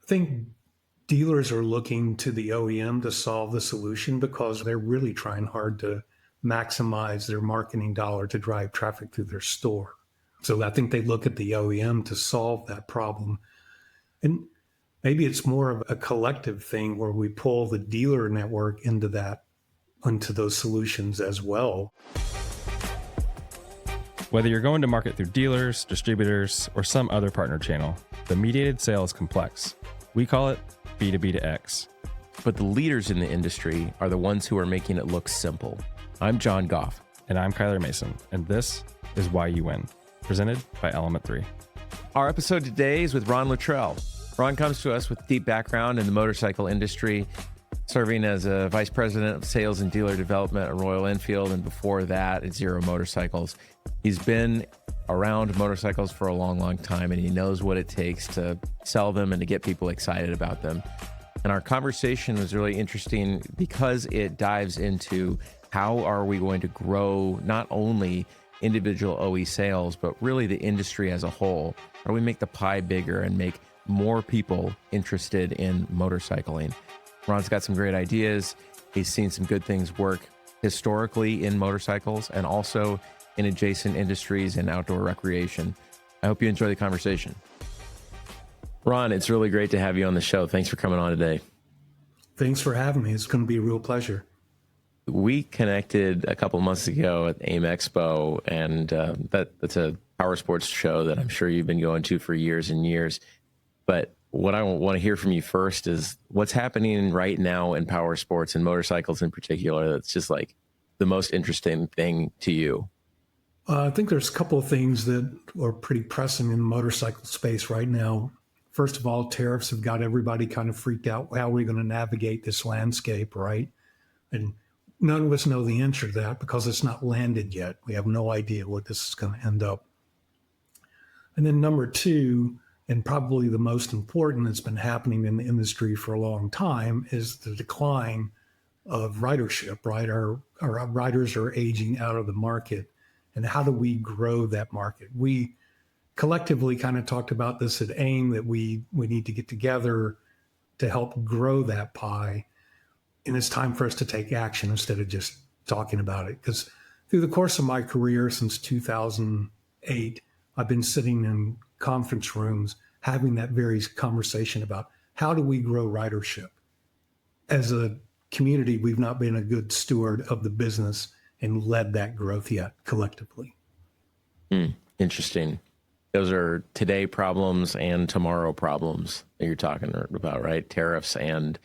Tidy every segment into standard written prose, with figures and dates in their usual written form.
I think dealers are looking to the OEM to solve the solution because they're really trying hard to maximize their marketing dollar to drive traffic through their store. So I think they look at the OEM to solve that problem. And maybe it's more of a collective thing where we pull the dealer network into those solutions as well. Whether you're going to market through dealers, distributors, or some other partner channel, the mediated sale is complex. We call it B2B to X. But the leaders in the industry are the ones who are making it look simple. I'm John Goff. And I'm Kyler Mason, and this is Why You Win, presented by Element 3. Our episode today is with Ron Luttrell. Ron comes to us with deep background in the motorcycle industry, serving as a vice president of sales and dealer development at Royal Enfield, and before that at Zero Motorcycles. He's been around motorcycles for a long, long time, and he knows what it takes to sell them and to get people excited about them. And our conversation was really interesting because it dives into how are we going to grow not only individual OE sales, but really the industry as a whole. How do we make the pie bigger and make more people interested in motorcycling? Ron's got some great ideas. He's seen some good things work historically in motorcycles and also in adjacent industries and outdoor recreation. I hope you enjoy the conversation. Ron, it's really great to have you on the show. Thanks for coming on today. Thanks for having me. It's going to be a real pleasure. We connected a couple months ago at AIM Expo, and that's a powersports show that I'm sure you've been going to for years and years. But what I want to hear from you first is what's happening right now in powersports and motorcycles in particular that's just like the most interesting thing to you. I think there's a couple of things that are pretty pressing in the motorcycle space right now. First of all, tariffs have got everybody kind of freaked out. How are we going to navigate this landscape, right? And none of us know the answer to that because it's not landed yet. We have no idea what this is going to end up. And then number two, and probably the most important that's been happening in the industry for a long time, is the decline of ridership, right? Our riders are aging out of the market. And how do we grow that market? We collectively kind of talked about this at AIM, that we need to get together to help grow that pie. And it's time for us to take action instead of just talking about it. Because through the course of my career since 2008, I've been sitting in conference rooms having that very conversation about how do we grow ridership. As a community, we've not been a good steward of the business and led that growth yet collectively. Interesting. Those are today problems and tomorrow problems that you're talking about, right? Tariffs and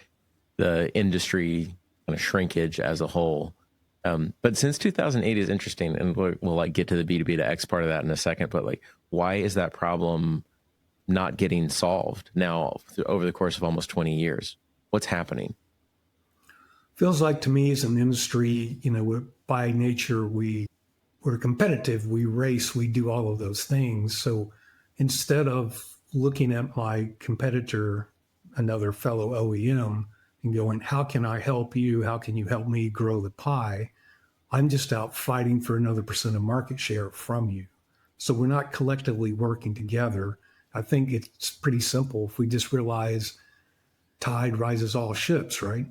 the industry kind of shrinkage as a whole. But since 2008 is interesting, and we'll like get to the B2B to X part of that in a second, but like, why is that problem not getting solved now over the course of almost 20 years? What's happening? Feels like to me as an industry, by nature, we're competitive, we race, we do all of those things. So instead of looking at my competitor, another fellow OEM, and going, how can I help you? How can you help me grow the pie? I'm just out fighting for another % of market share from you. So we're not collectively working together. I think it's pretty simple. If we just realize tide rises all ships, right?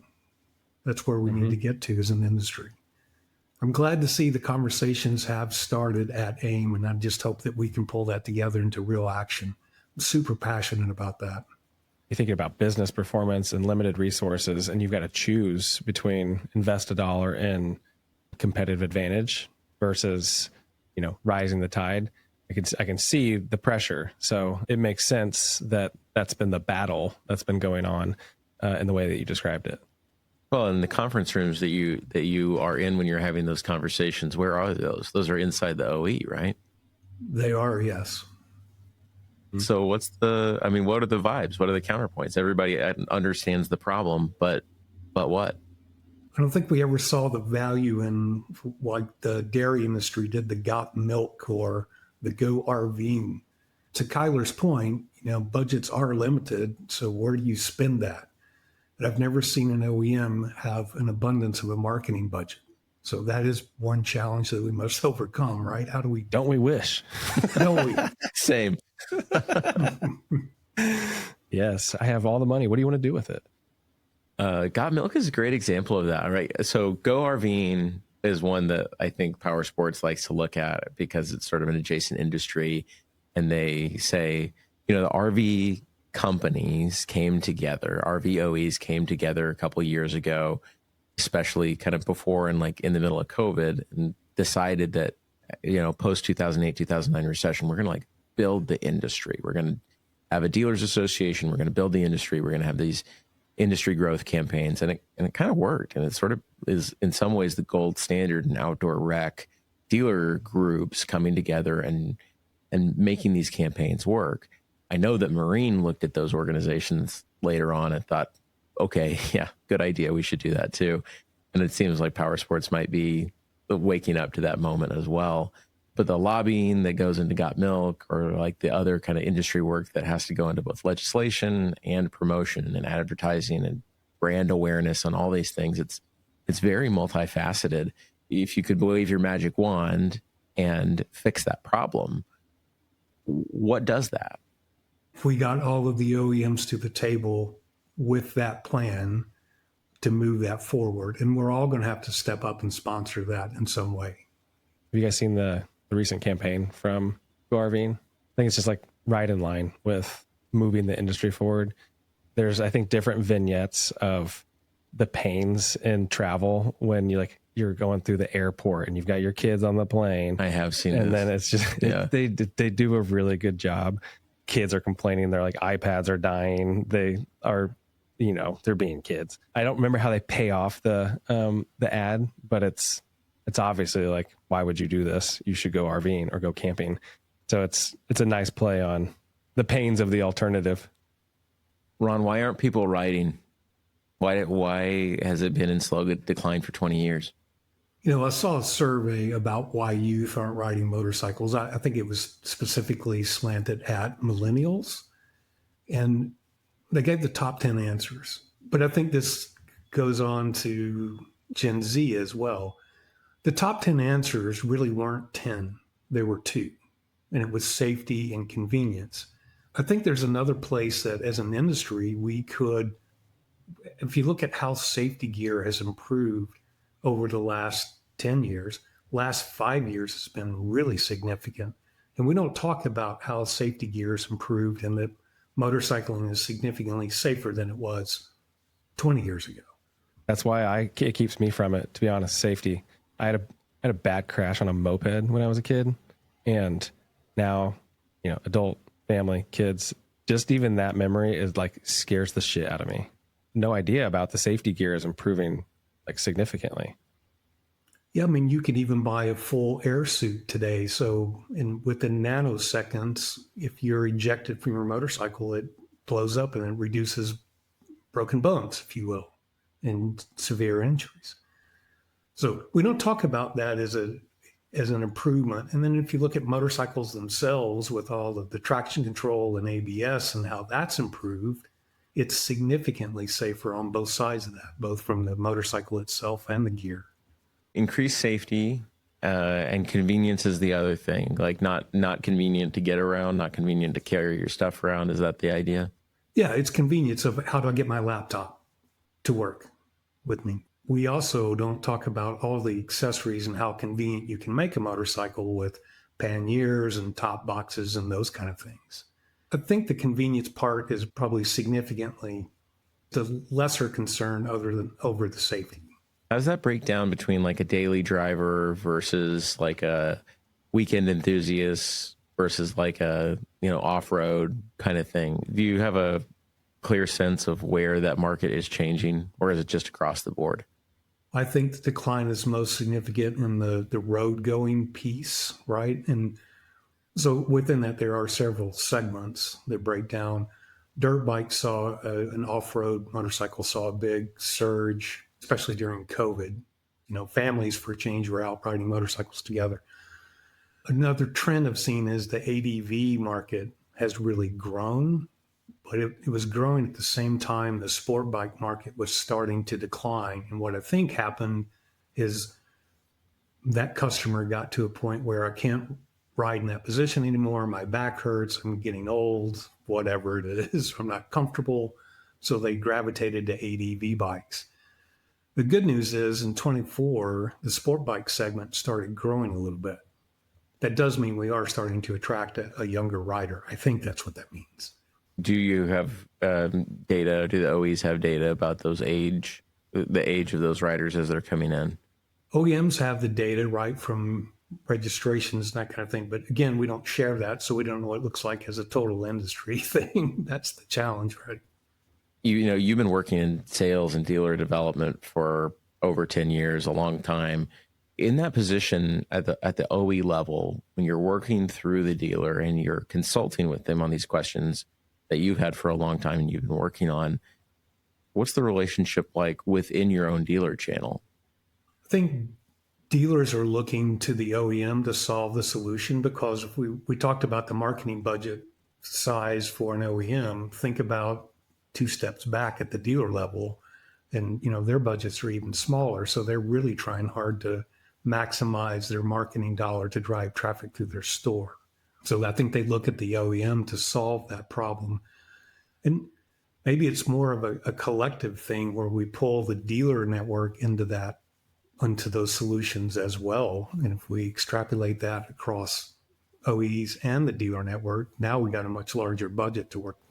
That's where we need to get to as an industry. I'm glad to see the conversations have started at AIM, and I just hope that we can pull that together into real action. I'm super passionate about that. You're thinking about business performance and limited resources, and you've got to choose between invest a dollar in competitive advantage versus, rising the tide. I can see the pressure. So it makes sense that that's been the battle that's been going on in the way that you described it. Well, in the conference rooms that you are in when you're having those conversations, where are those? Those are inside the OE, right? They are, yes. So what are the vibes? What are the counterpoints? Everybody understands the problem, but what? I don't think we ever saw the value in, like the dairy industry did, the got milk or the go RVing. To Kyler's point, budgets are limited. So where do you spend that? But I've never seen an OEM have an abundance of a marketing budget. So that is one challenge that we must overcome, right? How do we? Don't we wish? Don't we? Same. Yes, I have all the money. What do you want to do with it? Got Milk is a great example of that, right? So Go RVing is one that I think Power Sports likes to look at because it's sort of an adjacent industry. And they say, the RV companies came together, RV OEs came together a couple of years ago, especially kind of before and like in the middle of COVID, and decided that, post 2008, 2009 recession, we're going to like build the industry. We're going to have a dealers association. We're going to build the industry. We're going to have these industry growth campaigns, and it kind of worked. And it sort of is in some ways the gold standard in outdoor rec, dealer groups coming together and making these campaigns work. I know that Marine looked at those organizations later on and thought, okay, yeah, good idea. We should do that too. And it seems like Power Sports might be waking up to that moment as well. But the lobbying that goes into Got Milk, or like the other kind of industry work that has to go into both legislation and promotion and advertising and brand awareness and all these things, it's very multifaceted. If you could wave your magic wand and fix that problem, what does that? If we got all of the OEMs to the table with that plan to move that forward, and we're all going to have to step up and sponsor that in some way. Have you guys seen the recent campaign from Go RVing? I think it's just like right in line with moving the industry forward. There's, I think, different vignettes of the pains in travel when you're going through the airport and you've got your kids on the plane. I have seen and this. Then it's just, they do a really good job. Kids are complaining. They're like, iPads are dying. They are, they're being kids. I don't remember how they pay off the ad, but it's obviously like, why would you do this? You should go RVing or go camping. So it's a nice play on the pains of the alternative. Ron, why aren't people riding? Why has it been in slow decline for 20 years? I saw a survey about why youth aren't riding motorcycles. I think it was specifically slanted at millennials, and they gave the top 10 answers. But I think this goes on to Gen Z as well. The top 10 answers really weren't 10. There were 2, and it was safety and convenience. I think there's another place that as an industry, we could, if you look at how safety gear has improved over the last 10 years, last 5 years has been really significant. And we don't talk about how safety gear has improved and that motorcycling is significantly safer than it was 20 years ago. That's why it keeps me from it, to be honest, safety. I had a bad crash on a moped when I was a kid, and now, adult, family, kids, just even that memory is like scares the shit out of me. No idea about the safety gear is improving like significantly. Yeah, I mean, you can even buy a full air suit today. So within nanoseconds, if you're ejected from your motorcycle, it blows up and it reduces broken bones, if you will, and severe injuries. So we don't talk about that as an improvement. And then if you look at motorcycles themselves with all of the traction control and ABS and how that's improved, it's significantly safer on both sides of that, both from the motorcycle itself and the gear. Increased safety and convenience is the other thing. Like not convenient to get around, not convenient to carry your stuff around. Is that the idea? Yeah, it's convenience of how do I get my laptop to work with me. We also don't talk about all the accessories and how convenient you can make a motorcycle with panniers and top boxes and those kind of things. I think the convenience part is probably significantly the lesser concern over the safety. How does that break down between like a daily driver versus like a weekend enthusiast versus like a, off-road kind of thing? Do you have a clear sense of where that market is changing, or is it just across the board? I think the decline is most significant in the road going piece, right? And so within that, there are several segments that break down. Dirt bike saw an off-road motorcycle saw a big surge, especially during COVID. Families for a change were out riding motorcycles together. Another trend I've seen is the ADV market has really grown, but it was growing at the same time the sport bike market was starting to decline. And what I think happened is that customer got to a point where I can't ride in that position anymore. My back hurts. I'm getting old, whatever it is. I'm not comfortable. So they gravitated to ADV bikes. The good news is in 24, the sport bike segment started growing a little bit. That does mean we are starting to attract a younger rider. I think that's what that means. Do you have data? Do the OEs have data about the age of those riders as they're coming in? OEMs have the data, right, from registrations and that kind of thing. But again, we don't share that, so we don't know what it looks like as a total industry thing. That's the challenge, right? You know, you've been working in sales and dealer development for over 10 years, a long time. In that position at the OE level, when you're working through the dealer and you're consulting with them on these questions that you've had for a long time and you've been working on, what's the relationship like within your own dealer channel? I think dealers are looking to the OEM to solve the solution, because if we talked about the marketing budget size for an OEM, think about 2 steps back at the dealer level, and their budgets are even smaller. So they're really trying hard to maximize their marketing dollar to drive traffic through their store. So I think they look at the OEM to solve that problem. And maybe it's more of a collective thing where we pull the dealer network into those solutions as well. And if we extrapolate that across OEs and the dealer network, now we got a much larger budget to work with.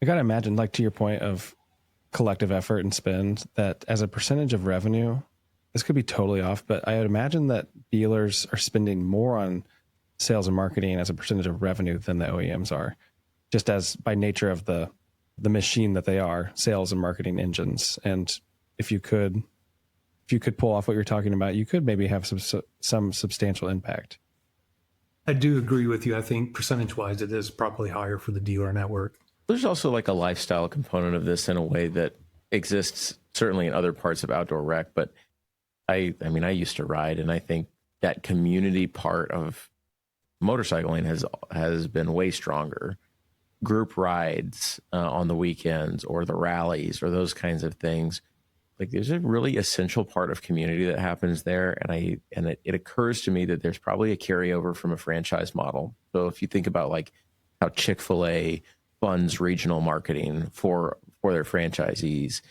I got to imagine, like, to your point of collective effort and spend, that as a percentage of revenue, this could be totally off, but I would imagine that dealers are spending more on sales and marketing as a percentage of revenue than the OEMs are, just as by nature of the machine that they are, sales and marketing engines. And if you could pull off what you're talking about, you could maybe have some substantial impact. I do agree with you. I think percentage-wise, it is probably higher for the dealer network. There's also like a lifestyle component of this in a way that exists certainly in other parts of outdoor rec. But I mean, I used to ride, and I think that community part of motorcycling has been way stronger. Group rides on the weekends, or the rallies, or those kinds of things. Like, there's a really essential part of community that happens there. And it occurs to me that there's probably a carryover from a franchise model. So if you think about like how Chick-fil-A funds regional marketing for their franchisees,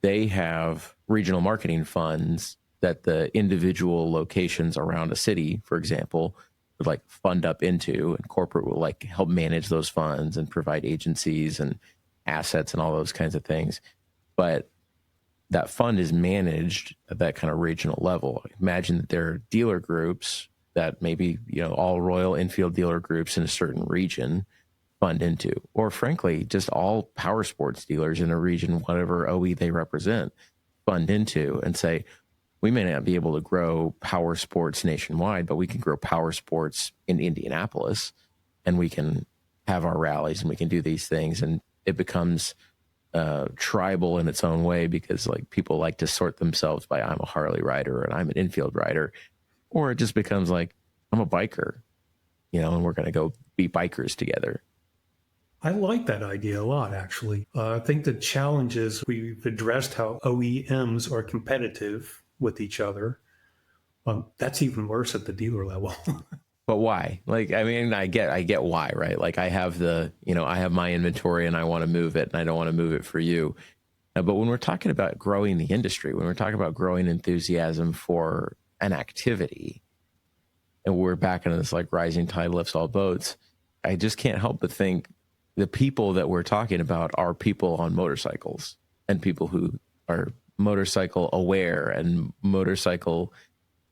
they have regional marketing funds that the individual locations around a city, for example, would like fund up into, and corporate will like help manage those funds and provide agencies and assets and all those kinds of things. But that fund is managed at that kind of regional level. Imagine that there are dealer groups that maybe, all Royal Enfield dealer groups in a certain region fund into, or frankly, just all power sports dealers in a region, whatever OE they represent, fund into, and say, we may not be able to grow power sports nationwide, but we can grow power sports in Indianapolis, and we can have our rallies and we can do these things. And it becomes tribal in its own way, because like people like to sort themselves by, I'm a Harley rider and I'm an Enfield rider, or it just becomes like, I'm a biker, and we're going to go be bikers together. I like that idea a lot, actually. I think the challenge is we've addressed how OEMs are competitive with each other. That's even worse at the dealer level. But why? Like, I mean, I get why, right? Like, I have I have my inventory and I want to move it, and I don't want to move it for you. But when we're talking about growing the industry, when we're talking about growing enthusiasm for an activity, and we're back into this like rising tide lifts all boats, I just can't help but think the people that we're talking about are people on motorcycles, and people who are motorcycle aware and motorcycle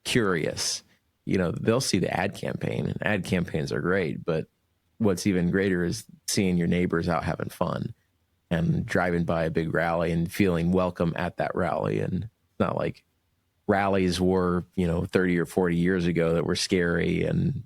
curious. They'll see the ad campaign, and ad campaigns are great, but what's even greater is seeing your neighbors out having fun and driving by a big rally and feeling welcome at that rally. And it's not like rallies were, 30 or 40 years ago that were scary. And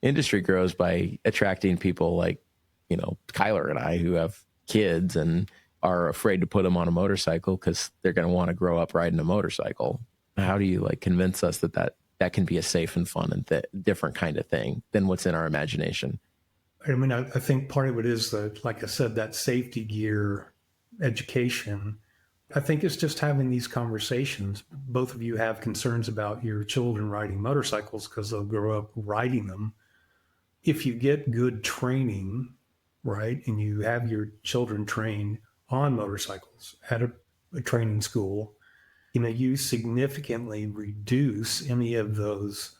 industry grows by attracting people like, Kyler and I, who have kids and are afraid to put them on a motorcycle because they're going to want to grow up riding a motorcycle. How do you like convince us that can be a safe and fun and different kind of thing than what's in our imagination? I mean, I think part of it is that, like I said, that safety gear education. I think it's just having these conversations. Both of you have concerns about your children riding motorcycles because they'll grow up riding them. If you get good training, right, and you have your children trained on motorcycles at a training school, you significantly reduce any of those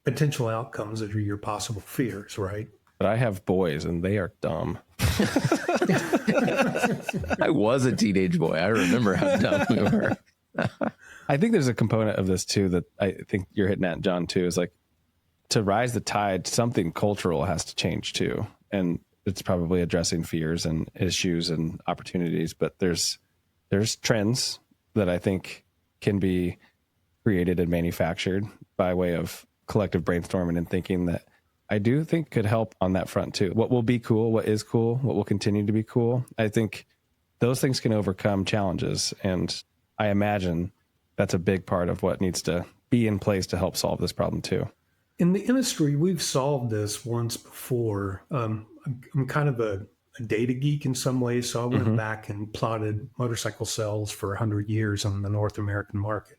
potential outcomes that are your possible fears, right? But I have boys and they are dumb. I was a teenage boy. I remember how dumb we were. I think there's a component of this too that I think you're hitting at, John, too, is like to rise the tide, something cultural has to change too. And it's probably addressing fears and issues and opportunities, but there's trends that I think can be created and manufactured by way of collective brainstorming and thinking that I do think could help on that front too. What will be cool, what is cool, what will continue to be cool. I think those things can overcome challenges. And I imagine that's a big part of what needs to be in place to help solve this problem too. In the industry, we've solved this once before. I'm kind of a data geek in some ways, so I went back and plotted motorcycle sales for 100 years on the North American market.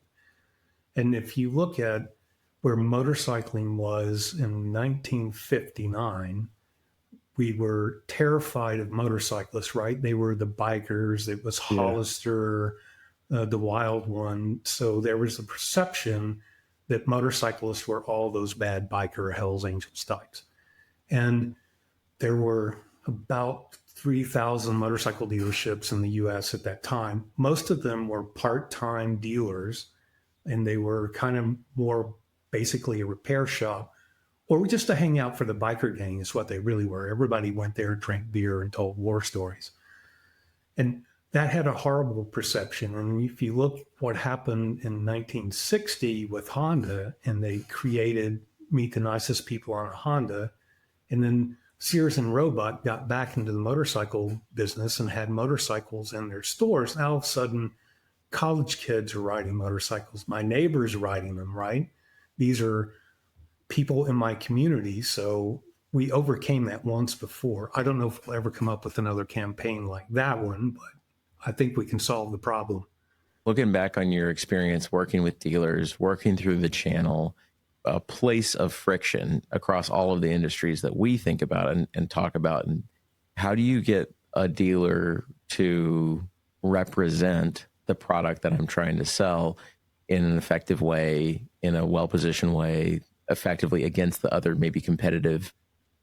And if you look at where motorcycling was in 1959, we were terrified of motorcyclists, right? They were the bikers. It was Hollister, the wild one. So there was a perception that motorcyclists were all those bad biker Hell's Angels types. And there were about 3,000 motorcycle dealerships in the US at that time. Most of them were part-time dealers, and they were kind of more basically a repair shop, or just to hang out for the biker gang is what they really were. Everybody went there, drank beer, and told war stories. And that had a horrible perception. And if you look what happened in 1960 with Honda, and they created Meet the Nicest People on a Honda, and then Sears and Roebuck got back into the motorcycle business and had motorcycles in their stores. Now, all of a sudden, college kids are riding motorcycles. My neighbor's riding them, right? These are people in my community. So we overcame that once before. I don't know if we'll ever come up with another campaign like that one, but I think we can solve the problem. Looking back on your experience working with dealers, working through the channel, a place of friction across all of the industries that we think about and talk about, and how do you get a dealer to represent the product that I'm trying to sell in an effective way, in a well-positioned way, effectively against the other maybe competitive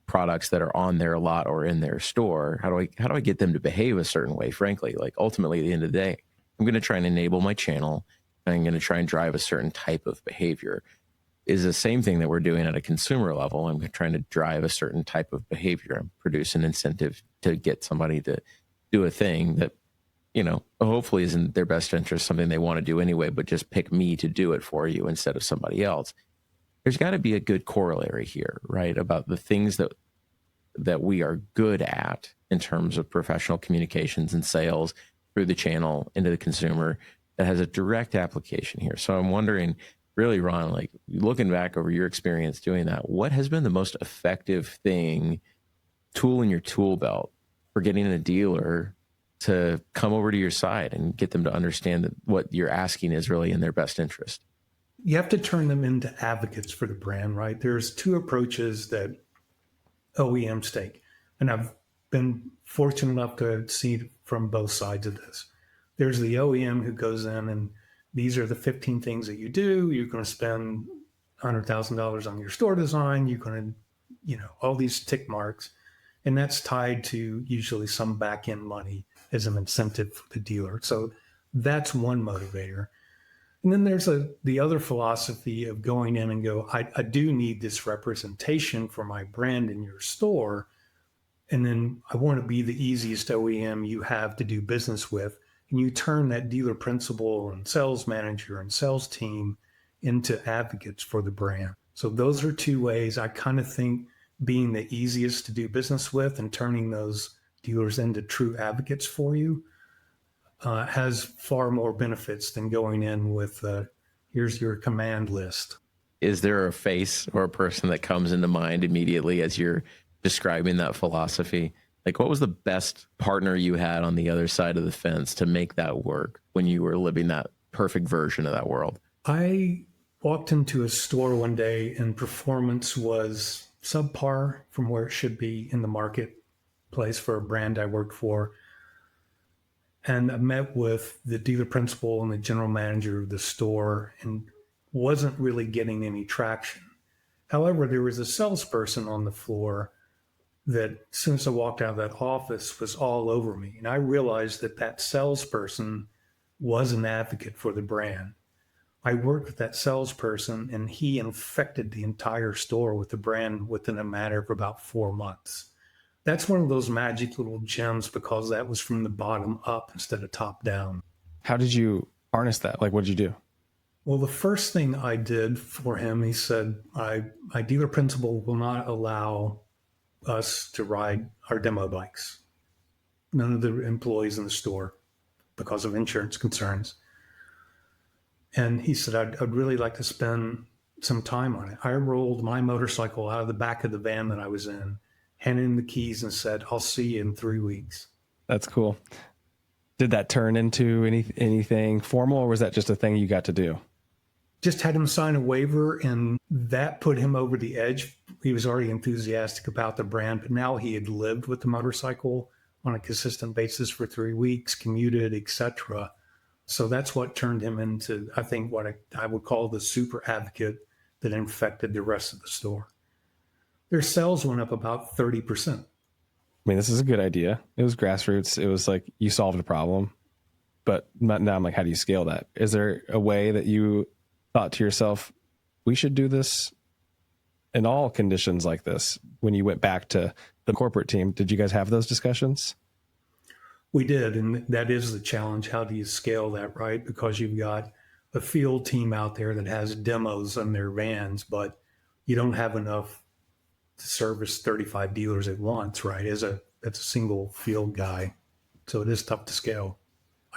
products that are on their lot or in their store? How do I get them to behave a certain way? Frankly, like ultimately at the end of the day, I'm going to try and enable my channel, and I'm going to try and drive a certain type of behavior. Is the same thing that we're doing at a consumer level. I'm trying to drive a certain type of behavior and produce an incentive to get somebody to do a thing that, hopefully is in their best interest, something they want to do anyway, but just pick me to do it for you instead of somebody else. There's got to be a good corollary here, right? About the things that we are good at in terms of professional communications and sales through the channel into the consumer that has a direct application here. So I'm wondering, really, Ron, like looking back over your experience doing that, what has been the most effective tool in your tool belt for getting a dealer to come over to your side and get them to understand that what you're asking is really in their best interest? You have to turn them into advocates for the brand, right? There's two approaches that OEMs take, and I've been fortunate enough to see from both sides of this. There's the OEM who goes in and these are the 15 things that you do. You're going to spend $100,000 on your store design. You're going to, all these tick marks. And that's tied to usually some back end money as an incentive for the dealer. So that's one motivator. And then there's the other philosophy of going in and go, I do need this representation for my brand in your store. And then I want to be the easiest OEM you have to do business with. And you turn that dealer principal and sales manager and sales team into advocates for the brand. So those are two ways I kind of think being the easiest to do business with and turning those dealers into true advocates for you has far more benefits than going in with here's your command list. Is there a face or a person that comes into mind immediately as you're describing that philosophy? Like, what was the best partner you had on the other side of the fence to make that work when you were living that perfect version of that world? I walked into a store one day and performance was subpar from where it should be in the marketplace. place for a brand I worked for. And I met with the dealer principal and the general manager of the store and wasn't really getting any traction. However, there was a salesperson on the floor that as soon as I walked out of that office was all over me. And I realized that that salesperson was an advocate for the brand. I worked with that salesperson and he infected the entire store with the brand within a matter of about 4 months. That's one of those magic little gems because that was from the bottom up instead of top down. How did you harness that? Like, what did you do? Well, the first thing I did for him, he said, my dealer principal will not allow us to ride our demo bikes. None of the employees in the store because of insurance concerns. And he said, I'd really like to spend some time on it. I rolled my motorcycle out of the back of the van that I was in, handed him the keys and said, I'll see you in 3 weeks. That's cool. Did that turn into anything formal, or was that just a thing you got to do? Just had him sign a waiver, and that put him over the edge. He was already enthusiastic about the brand, but now he had lived with the motorcycle on a consistent basis for 3 weeks, commuted, etc. So that's what turned him into, I think, what I would call the super advocate that infected the rest of the store. Their sales went up about 30%. I mean, this is a good idea. It was grassroots. It was like you solved a problem. But now I'm like, how do you scale that? Is there a way that you thought to yourself, we should do this in all conditions like this? When you went back to the corporate team, did you guys have those discussions? We did, and that is the challenge. How do you scale that, right? Because you've got a field team out there that has demos on their vans, but you don't have enough to service 35 dealers at once, right? That's a single field guy. So it is tough to scale.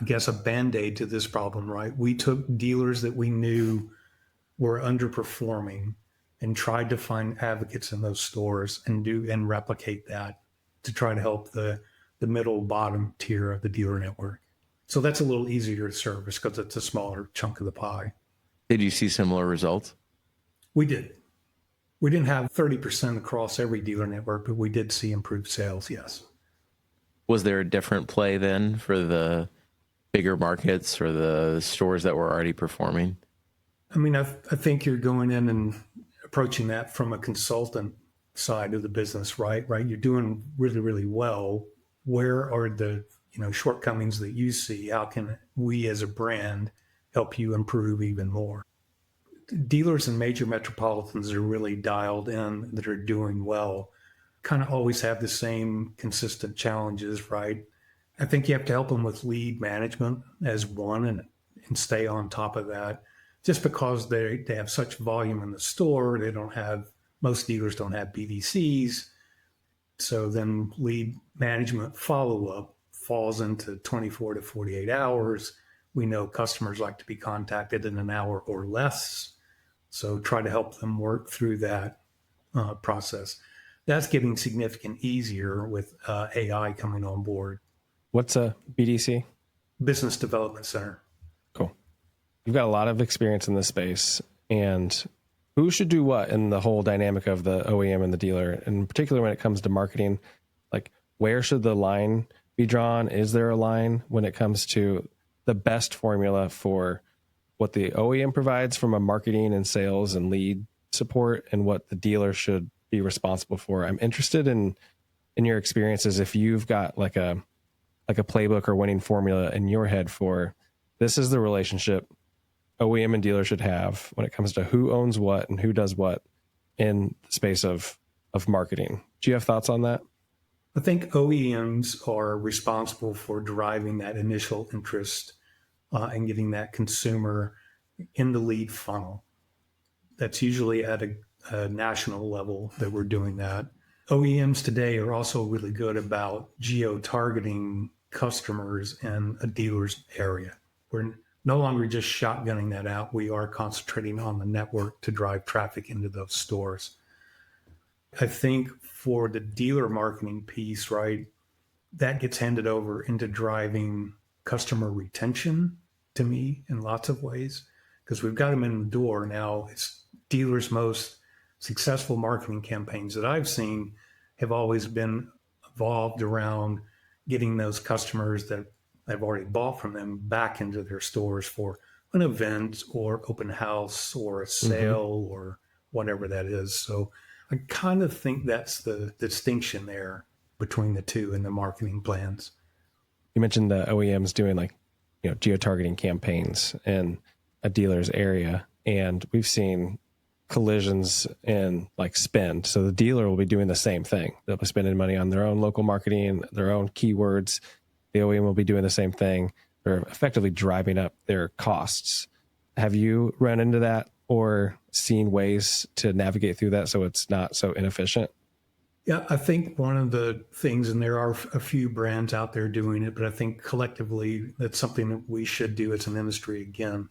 I guess a Band-Aid to this problem, right? We took dealers that we knew were underperforming and tried to find advocates in those stores and replicate that to try to help the middle bottom tier of the dealer network. So that's a little easier to service because it's a smaller chunk of the pie. Did you see similar results? We did. We didn't have 30% across every dealer network, but we did see improved sales, yes. Was there a different play then for the bigger markets or the stores that were already performing? I mean, I think you're going in and approaching that from a consultant side of the business, right? You're doing really, really well. Where are the shortcomings that you see? How can we as a brand help you improve even more? Dealers in major metropolitans are really dialed in that are doing well, kind of always have the same consistent challenges, right? I think you have to help them with lead management as one and stay on top of that. Just because they have such volume in the store, most dealers don't have BDCs. So then lead management follow-up falls into 24 to 48 hours. We know customers like to be contacted in an hour or less. So try to help them work through that process. That's getting significantly easier with AI coming on board. What's a BDC? Business Development Center. Cool. You've got a lot of experience in this space, and who should do what in the whole dynamic of the OEM and the dealer, and in particular when it comes to marketing? Like, where should the line be drawn? Is there a line when it comes to the best formula for what the OEM provides from a marketing and sales and lead support and what the dealer should be responsible for? I'm interested in your experiences. If you've got like a playbook or winning formula in your head for this is the relationship OEM and dealer should have when it comes to who owns what and who does what in the space of marketing. Do you have thoughts on that? I think OEMs are responsible for driving that initial interest and getting that consumer in the lead funnel. That's usually at a national level that we're doing that. OEMs today are also really good about geo-targeting customers in a dealer's area. We're no longer just shotgunning that out. We are concentrating on the network to drive traffic into those stores. I think for the dealer marketing piece, right, that gets handed over into driving customer retention to me in lots of ways, because we've got them in the door now. It's dealers' most successful marketing campaigns that I've seen have always been evolved around getting those customers that have already bought from them back into their stores for an event or open house or a sale or whatever that is. So I kind of think that's the distinction there between the two in the marketing plans. You mentioned the OEMs doing like, geo-targeting campaigns in a dealer's area. And we've seen collisions in like spend. So the dealer will be doing the same thing. They'll be spending money on their own local marketing, their own keywords. The OEM will be doing the same thing. They're effectively driving up their costs. Have you run into that or seen ways to navigate through that so it's not so inefficient? Yeah, I think one of the things, and there are a few brands out there doing it, but I think collectively that's something that we should do as an industry again.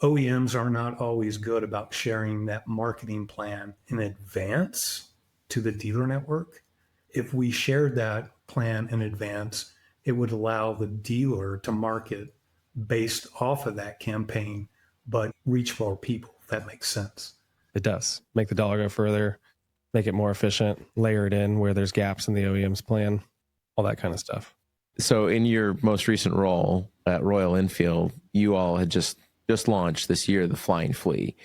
OEMs are not always good about sharing that marketing plan in advance to the dealer network. If we shared that plan in advance, it would allow the dealer to market based off of that campaign, but reach more people, if that makes sense. It does. Make the dollar go further, make it more efficient, layer it in where there's gaps in the OEM's plan, all that kind of stuff. So in your most recent role at Royal Enfield, you all had just launched this year the Flying Flea.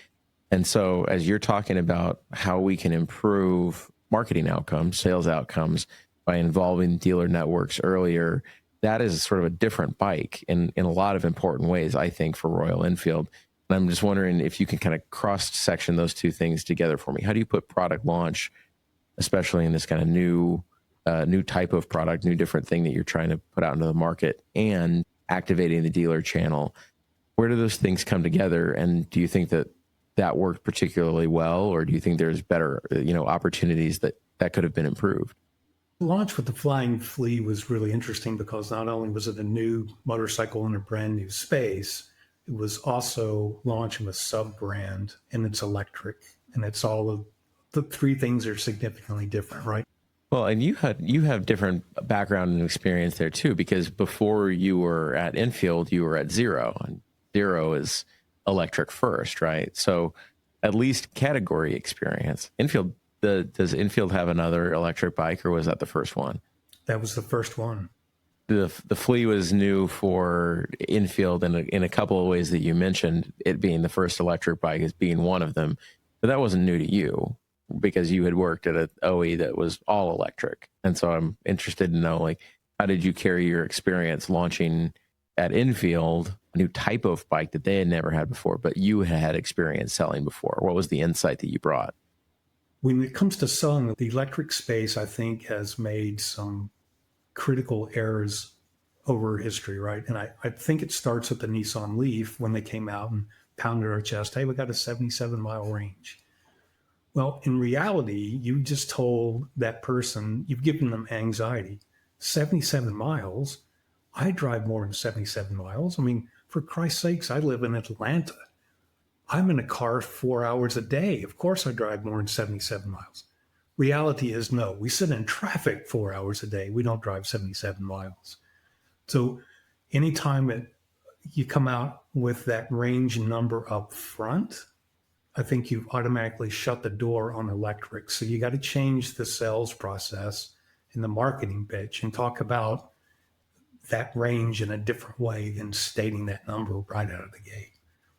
And so as you're talking about how we can improve marketing outcomes, sales outcomes by involving dealer networks earlier, that is sort of a different bike in a lot of important ways, I think, for Royal Enfield. And I'm just wondering if you can kind of cross-section those two things together for me. How do you put product launch, especially in this kind of new type of product, new different thing that you're trying to put out into the market, and activating the dealer channel? Where do those things come together? And do you think that worked particularly well, or do you think there's better, opportunities that could have been improved? The launch with the Flying Flea was really interesting because not only was it a new motorcycle in a brand new space, it was also launching a sub-brand, and it's electric, and it's all of the three things are significantly different, right? Well, and you have different background and experience there too, because before you were at Enfield, you were at Zero, and Zero is electric first, right? So at least category experience. Does Enfield have another electric bike, or was that the first one? That was the first one. The Flea was new for Enfield in a couple of ways that you mentioned, it being the first electric bike as being one of them. But that wasn't new to you because you had worked at an OE that was all electric. And so I'm interested to know, like, how did you carry your experience launching at Enfield, a new type of bike that they had never had before, but you had experience selling before? What was the insight that you brought? When it comes to selling, the electric space, I think, has made some critical errors over history, right? And I think it starts with the Nissan Leaf when they came out and pounded our chest, hey, we got a 77-mile range. Well, in reality, you just told that person, you've given them anxiety. 77 miles? I drive more than 77 miles. I mean, for Christ's sakes, I live in Atlanta. I'm in a car 4 hours a day. Of course I drive more than 77 miles. Reality is no, we sit in traffic 4 hours a day. We don't drive 77 miles. So anytime that you come out with that range number up front, I think you've automatically shut the door on electric. So you got to change the sales process and the marketing pitch and talk about that range in a different way than stating that number right out of the gate.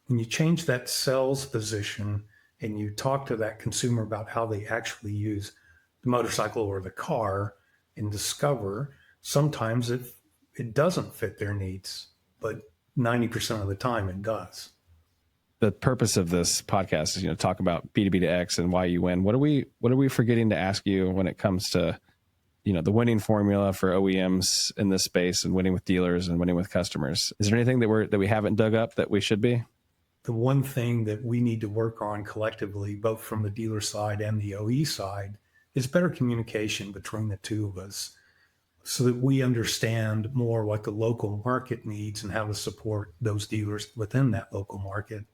When you change that sales position and you talk to that consumer about how they actually use the motorcycle or the car and discover sometimes it doesn't fit their needs, but 90% of the time it does. The purpose of this podcast is, talk about B2B to X and why you win. What are we forgetting to ask you when it comes to, the winning formula for OEMs in this space and winning with dealers and winning with customers? Is there anything that we haven't dug up that we should be? The one thing that we need to work on collectively, both from the dealer side and the OE side, is better communication between the two of us so that we understand more what the local market needs and how to support those dealers within that local market.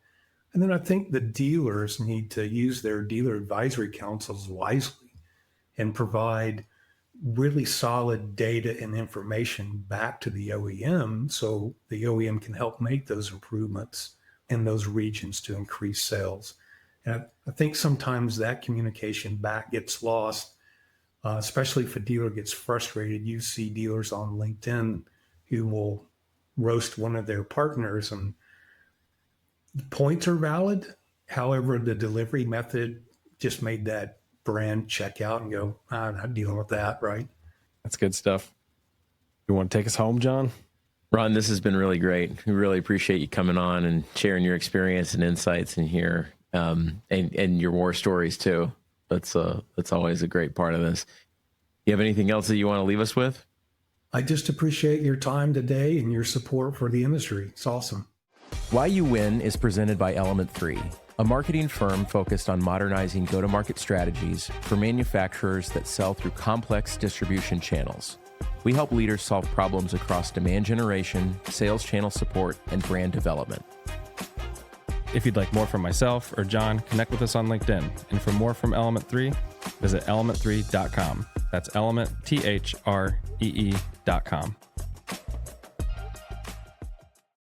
And then I think the dealers need to use their dealer advisory councils wisely and provide really solid data and information back to the OEM so the OEM can help make those improvements in those regions to increase sales. And I think sometimes that communication back gets lost especially if a dealer gets frustrated. You see dealers on LinkedIn who will roast one of their partners, and the points are valid. However, the delivery method just made that brand check out and go, I'm not dealing with that, right? That's good stuff. You want to take us home, John? Ron, this has been really great. We really appreciate you coming on and sharing your experience and insights in here, and your war stories too. That's always a great part of this. You have anything else that you want to leave us with? I just appreciate your time today and your support for the industry. It's awesome. Why You Win is presented by Element 3, a marketing firm focused on modernizing go-to-market strategies for manufacturers that sell through complex distribution channels. We help leaders solve problems across demand generation, sales channel support, and brand development. If you'd like more from myself or John, connect with us on LinkedIn. And for more from Element 3, visit element3.com. That's element, THREE.com.